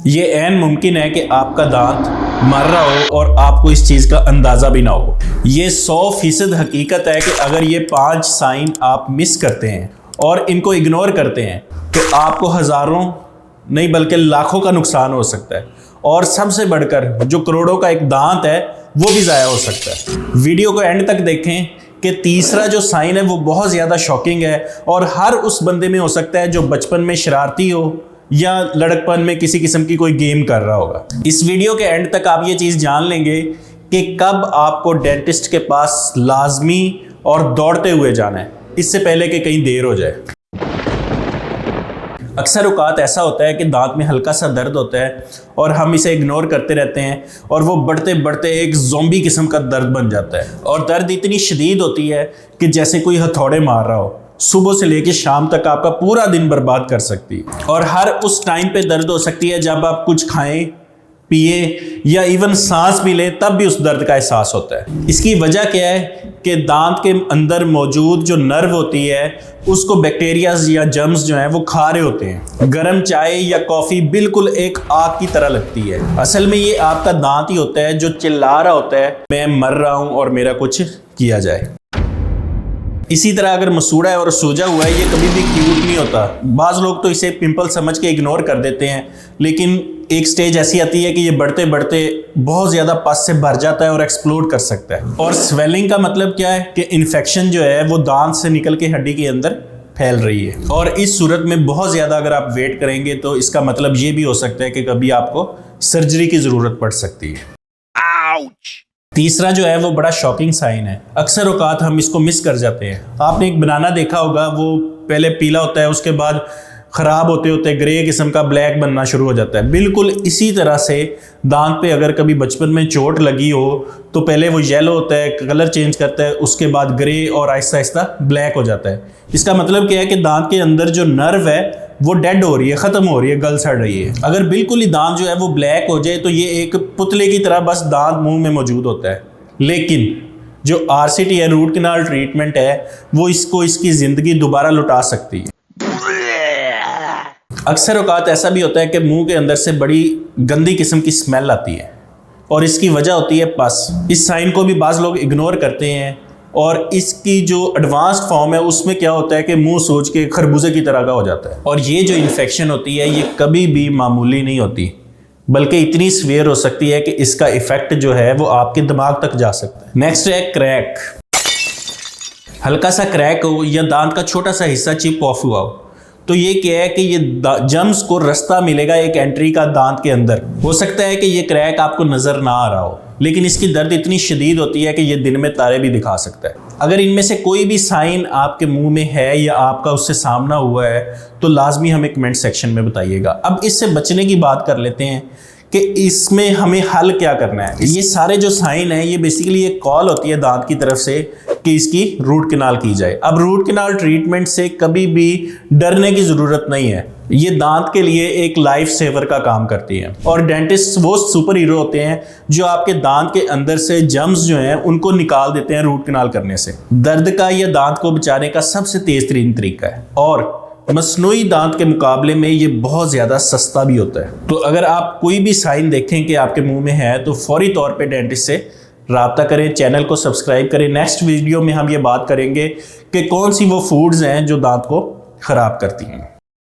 ये ऐन मुमकिन है कि आपका दांत मर रहा हो और आपको इस चीज़ का अंदाज़ा भी ना हो। ये 100% हकीकत है कि अगर ये 5 साइन आप मिस करते हैं और इनको इग्नोर करते हैं तो आपको हज़ारों नहीं बल्कि लाखों का नुकसान हो सकता है, और सबसे बढ़कर जो करोड़ों का एक दांत है वो भी ज़ाया हो सकता है। वीडियो को एंड तक देखें कि तीसरा जो साइन है वो बहुत ज़्यादा शॉकिंग है और हर उस बंदे में हो सकता है जो बचपन में शरारती हो या लड़कपन में किसी किस्म की कोई गेम कर रहा होगा। इस वीडियो के एंड तक आप ये चीज़ जान लेंगे कि कब आपको डेंटिस्ट के पास लाजमी और दौड़ते हुए जाना है, इससे पहले कि कहीं देर हो जाए। अक्सर औकात ऐसा होता है कि दांत में हल्का सा दर्द होता है और हम इसे इग्नोर करते रहते हैं और वो बढ़ते बढ़ते एक ज़ोंबी किस्म का दर्द बन जाता है, और दर्द इतनी शदीद होती है कि जैसे कोई हथौड़े मार रहा हो। सुबह से लेकर शाम तक आपका पूरा दिन बर्बाद कर सकती है, और हर उस टाइम पे दर्द हो सकती है जब आप कुछ खाएं, पिए या इवन सांस भी लें, तब भी उस दर्द का एहसास होता है। इसकी वजह क्या है कि दांत के अंदर मौजूद जो नर्व होती है उसको बैक्टीरियाज या जर्म्स जो हैं वो खा रहे होते हैं। गर्म चाय या कॉफ़ी बिल्कुल एक आग की तरह लगती है। असल में ये आपका दांत ही होता है जो चिल्ला रहा होता है मैं मर रहा हूँ और मेरा कुछ किया जाए। इसी तरह अगर मसूड़ा है और सूजा हुआ है, ये कभी भी क्यूट नहीं होता। बाज़ लोग तो इसे पिंपल समझ के इग्नोर कर देते हैं, लेकिन एक स्टेज ऐसी आती है कि ये बढ़ते बढ़ते बहुत ज़्यादा पस से भर जाता है और एक्सप्लोड कर सकता है। और स्वेलिंग का मतलब क्या है कि इन्फेक्शन जो है वो दांत से निकल के हड्डी के अंदर फैल रही है, और इस सूरत में बहुत ज़्यादा अगर आप वेट करेंगे तो इसका मतलब ये भी हो सकता है कि कभी आपको सर्जरी की ज़रूरत पड़ सकती है। आउच! तीसरा जो है वो बड़ा शॉकिंग साइन है। अक्सर औकात हम इसको मिस कर जाते हैं। आपने एक बनाना देखा होगा, वो पहले पीला होता है, उसके बाद ख़राब होते होते ग्रे किस्म का ब्लैक बनना शुरू हो जाता है। बिल्कुल इसी तरह से दांत पे अगर कभी बचपन में चोट लगी हो तो पहले वो येलो होता है, कलर चेंज करता है, उसके बाद ग्रे और आहिस्ता आहिस्ता ब्लैक हो जाता है। इसका मतलब क्या है कि दांत के अंदर जो नर्व है वो डेड हो रही है, ख़त्म हो रही है, गल सड़ रही है। अगर बिल्कुल ही दांत जो है वो ब्लैक हो जाए तो ये एक पुतले की तरह बस दांत मुंह में मौजूद होता है। लेकिन जो RCT है, रूट कैनाल ट्रीटमेंट है, वो इसको इसकी ज़िंदगी दोबारा लौटा सकती है। अक्सर औकात ऐसा भी होता है कि मुंह के अंदर से बड़ी गंदी किस्म की स्मेल आती है और इसकी वजह होती है पस। इस साइन को भी बाज़ लोग इग्नोर करते हैं, और इसकी जो एडवांस फॉर्म है उसमें क्या होता है कि मुंह सोच के खरबूजे की तरह का हो जाता है। और ये जो इन्फेक्शन होती है ये कभी भी मामूली नहीं होती, बल्कि इतनी सीवियर हो सकती है कि इसका इफेक्ट जो है वो आपके दिमाग तक जा सकता है। नेक्स्ट है क्रैक। हल्का सा क्रैक हो या दांत का छोटा सा हिस्सा चिप ऑफ हुआ हो तो ये क्या है कि ये जर्म्स को रास्ता मिलेगा एक एंट्री का दांत के अंदर। हो सकता है कि ये क्रैक आपको नज़र ना आ रहा हो, लेकिन इसकी दर्द इतनी शदीद होती है कि ये दिन में तारे भी दिखा सकता है। अगर इनमें से कोई भी साइन आपके मुंह में है या आपका उससे सामना हुआ है तो लाजमी हमें कमेंट सेक्शन में बताइएगा। अब इससे बचने की बात कर लेते हैं कि इसमें हमें हल क्या करना है। ये सारे जो साइन हैं ये बेसिकली एक कॉल होती है दांत की तरफ से कि इसकी रूट कैनाल की जाए। अब रूट कैनाल ट्रीटमेंट से कभी भी डरने की ज़रूरत नहीं है, ये दांत के लिए एक लाइफ सेवर का काम करती है। और डेंटिस्ट वो सुपर हीरो होते हैं जो आपके दांत के अंदर से जर्म्स जो हैं उनको निकाल देते हैं रूट कैनाल करने से। दर्द का यह दांत को बचाने का सबसे तेज़ तरीन तरीका है, और मसनूई दांत के मुकाबले में ये बहुत ज़्यादा सस्ता भी होता है। तो अगर आप कोई भी साइन देखें कि आपके मुंह में है तो फौरी तौर पे डेंटिस्ट से राब्ता करें, चैनल को सब्सक्राइब करें। नेक्स्ट वीडियो में हम ये बात करेंगे कि कौन सी वो फूड्स हैं जो दांत को ख़राब करती हैं।